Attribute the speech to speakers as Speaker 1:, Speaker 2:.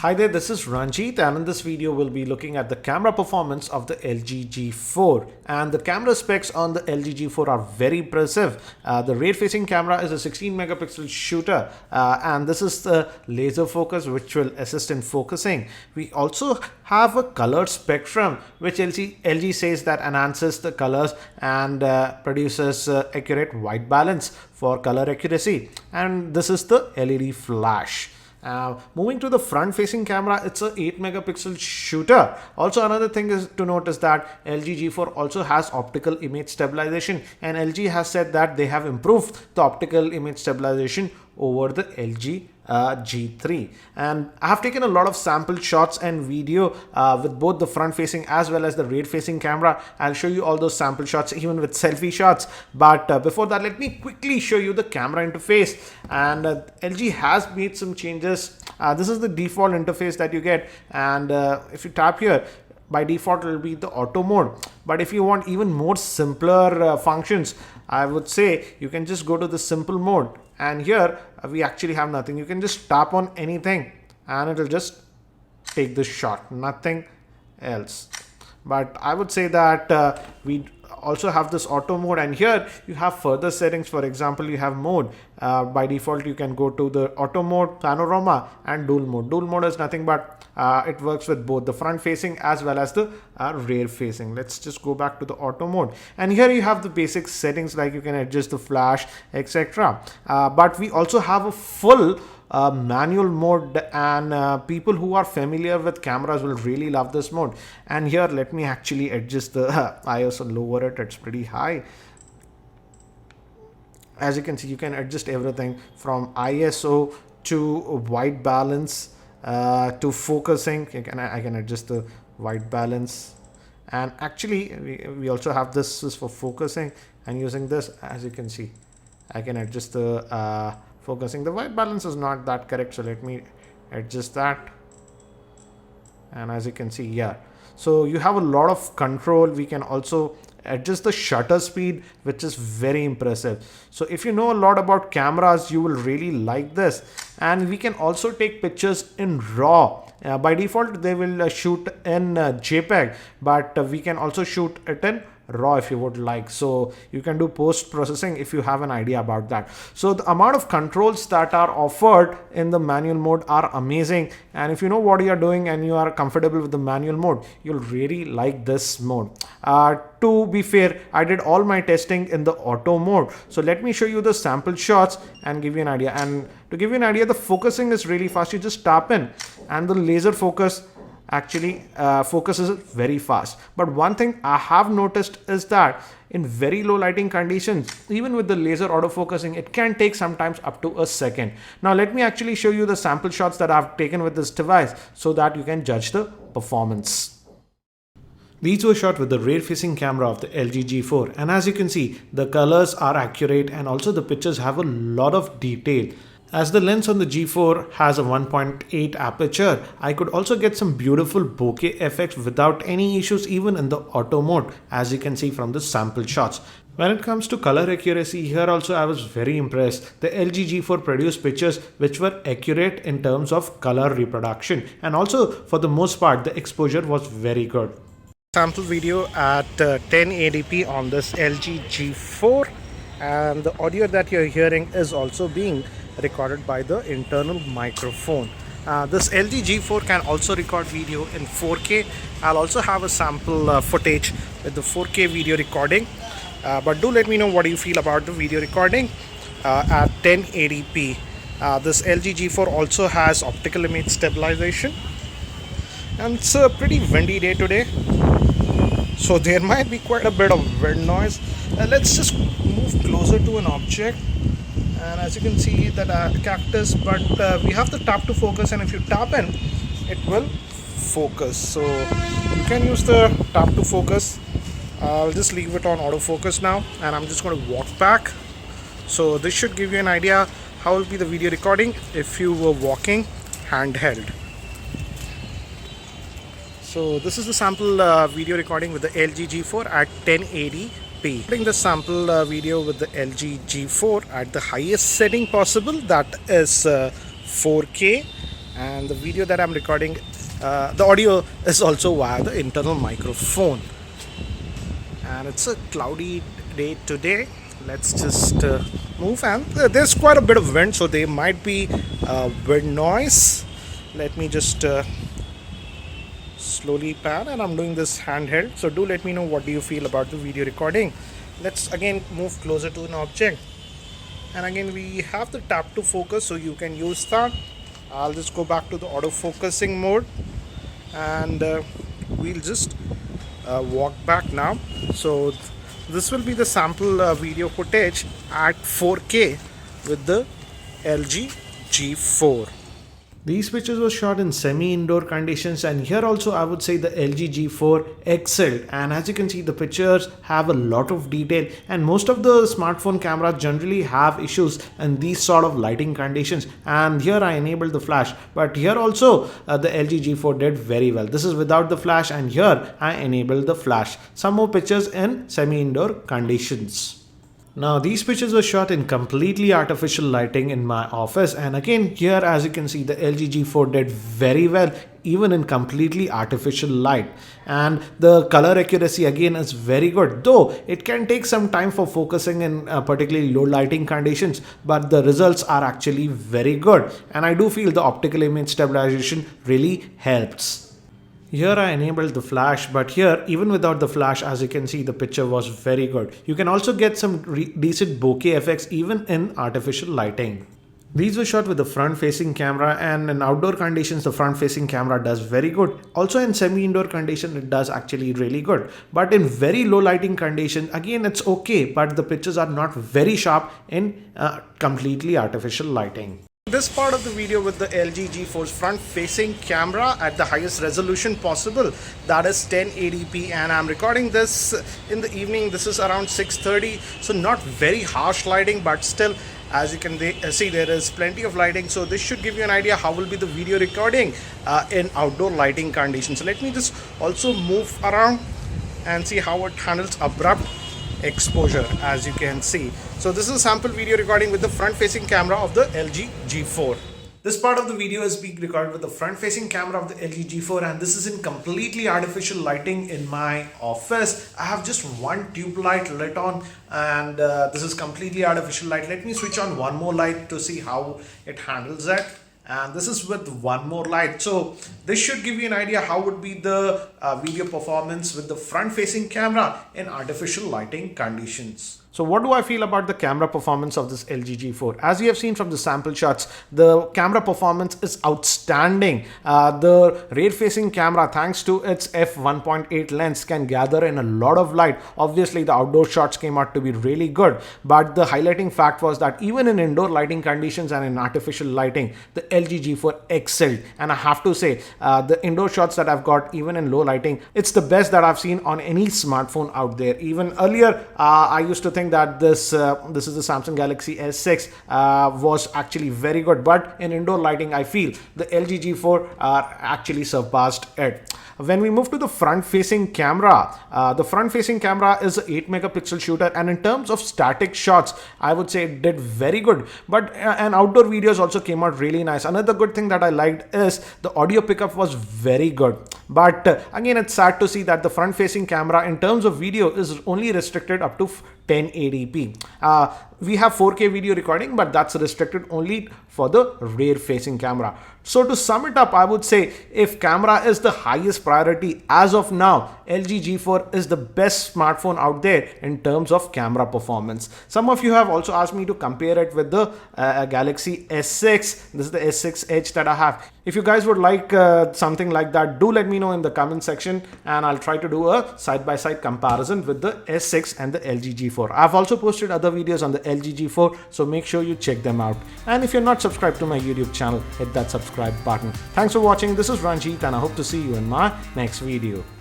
Speaker 1: Hi there, this is Ranjit, and in this video we'll be looking at the camera performance of the LG G4. And the camera specs on the LG G4 are very impressive. The rear-facing camera is a 16 megapixel shooter, and this is the laser focus which will assist in focusing. We also have a color spectrum which LG says that enhances the colors and produces accurate white balance for color accuracy. And this is the LED flash. Moving to the front facing camera, it's a 8 megapixel shooter. Also, another thing is to notice that LG G4 also has optical image stabilization, and LG has said that they have improved the optical image stabilization over the LG G3. And I have taken a lot of sample shots and video with both the front facing as well as the rear facing camera. I'll show you all those sample shots even with selfie shots, but before that, let me quickly show you the camera interface. And LG has made some changes. This is the default interface that you get, and if you tap here, by default it will be the auto mode. But if you want even more simpler functions, I would say you can just go to the simple mode, and here we actually have nothing. You can just tap on anything and it will just take the shot, nothing else. But I would say that we also have this auto mode, and here you have further settings. For example, you have mode. By default you can go to the auto mode, panorama, and dual mode. Dual mode is nothing but it works with both the front facing as well as the rear facing. Let's just go back to the auto mode, and here you have the basic settings like you can adjust the flash, etc. But we also have a full manual mode, and people who are familiar with cameras will really love this mode. And here, let me actually adjust the ISO, lower it. It's pretty high. As you can see, you can adjust everything from ISO to white balance to focusing. I can adjust the white balance, and actually we also have this is for focusing, and using this, as you can see, I can adjust the focusing. The white balance is not that correct, so let me adjust that. And as you can see, yeah, so you have a lot of control. We can also adjust the shutter speed, which is very impressive. So if you know a lot about cameras, you will really like this. And we can also take pictures in RAW. By default they will shoot in JPEG, but we can also shoot it in RAW if you would like. So you can do post processing if you have an idea about that. So the amount of controls that are offered in the manual mode are amazing, and if you know what you are doing and you are comfortable with the manual mode, you'll really like this mode. To be fair, I did all my testing in the auto mode, so let me show you the sample shots and give you an idea. And to give you an idea, the focusing is really fast. You just tap in and the laser focus actually focuses very fast. But one thing I have noticed is that in very low lighting conditions, even with the laser autofocusing, it can take sometimes up to a second. Now let me actually show you the sample shots that I've taken with this device so that you can judge the performance. These were shot with the rear-facing camera of the LG G4, and as you can see, the colors are accurate and also the pictures have a lot of detail. As the lens on the G4 has a 1.8 aperture, I could also get some beautiful bokeh effects without any issues even in the auto mode, as you can see from the sample shots. When it comes to color accuracy, here also I was very impressed. The LG G4 produced pictures which were accurate in terms of color reproduction, and also for the most part the exposure was very good. Sample video at 1080p on this LG G4, and the audio that you're hearing is also being recorded by the internal microphone. This LG G4 can also record video in 4K. I'll also have a sample footage with the 4K video recording, but do let me know what you feel about the video recording at 1080p. This LG G4 also has optical image stabilization, and it's a pretty windy day today, so there might be quite a bit of wind noise. Let's just move closer to an object, and as you can see that cactus, but we have the tap to focus, and if you tap in, it will focus. So you can use the tap to focus. I'll just leave it on autofocus now, and I'm just going to walk back. So this should give you an idea how will be the video recording if you were walking handheld. So this is the sample video recording with the LG G4 at 1080p. Putting the sample video with the LG G4 at the highest setting possible, that is 4K, and the video that I'm recording, the audio is also via the internal microphone. And it's a cloudy day today. Let's just move, and there's quite a bit of wind, so there might be wind noise. Let me just slowly pan, and I'm doing this handheld, so do let me know what do you feel about the video recording. Let's again move closer to an object, and again we have the tap to focus, so you can use that. I'll just go back to the auto focusing mode, and we'll just walk back now. So this will be the sample video footage at 4K with the LG G4. These pictures were shot in semi-indoor conditions, and here also I would say the LG G4 excelled, and as you can see the pictures have a lot of detail, and most of the smartphone cameras generally have issues in these sort of lighting conditions, and here I enabled the flash, but here also the LG G4 did very well. This is without the flash, and here I enabled the flash. Some more pictures in semi-indoor conditions. Now these pictures were shot in completely artificial lighting in my office, and again here as you can see the LG G4 did very well even in completely artificial light, and the color accuracy again is very good, though it can take some time for focusing in particularly low lighting conditions, but the results are actually very good, and I do feel the optical image stabilization really helps. Here I enabled the flash, but here even without the flash, as you can see the picture was very good. You can also get some decent bokeh effects even in artificial lighting. These were shot with the front facing camera, and in outdoor conditions the front facing camera does very good. Also in semi-indoor condition it does actually really good. But in very low lighting condition again it's okay, but the pictures are not very sharp in completely artificial lighting. This part of the video with the LG G4's front facing camera at the highest resolution possible, that is 1080p, and I'm recording this in the evening. This is around 6:30, so not very harsh lighting, but still as you can see there is plenty of lighting, so this should give you an idea how will be the video recording in outdoor lighting conditions. So let me just also move around and see how it handles abrupt exposure, as you can see. So this is a sample video recording with the front facing camera of the LG G4. This part of the video is being recorded with the front facing camera of the LG G4, and this is in completely artificial lighting in my office. I have just one tube light lit on, and this is completely artificial light. Let me switch on one more light to see how it handles it. And this is with one more light, so this should give you an idea how would be the video performance with the front facing camera in artificial lighting conditions. So what do I feel about the camera performance of this LG G4? As you have seen from the sample shots, the camera performance is outstanding. The rear facing camera, thanks to its f1.8 lens, can gather in a lot of light. Obviously the outdoor shots came out to be really good, but the highlighting fact was that even in indoor lighting conditions and in artificial lighting, the LG G4 excelled. And I have to say the indoor shots that I've got even in low lighting, it's the best that I've seen on any smartphone out there. Even earlier I used to think that this is the Samsung Galaxy S6 was actually very good, but in indoor lighting I feel the LG G4 actually surpassed it. When we move to the front facing camera, the front facing camera is an 8 megapixel shooter, and in terms of static shots I would say it did very good, but and outdoor videos also came out really nice. Another good thing that I liked is the audio pickup was very good, but again it's sad to see that the front facing camera in terms of video is only restricted up to 1080p. We have 4K video recording, but that's restricted only for the rear facing camera. So to sum it up, I would say if camera is the highest priority as of now, LG G4 is the best smartphone out there in terms of camera performance. Some of you have also asked me to compare it with the Galaxy S6. This is the S6 Edge that I have. If you guys would like something like that, do let me know in the comment section, and I'll try to do a side-by-side comparison with the S6 and the LG G4. I've also posted other videos on the LG G4, so make sure you check them out. And if you're not subscribed to my YouTube channel, hit that subscribe button. Thanks for watching. This is Ranjit, and I hope to see you in my next video.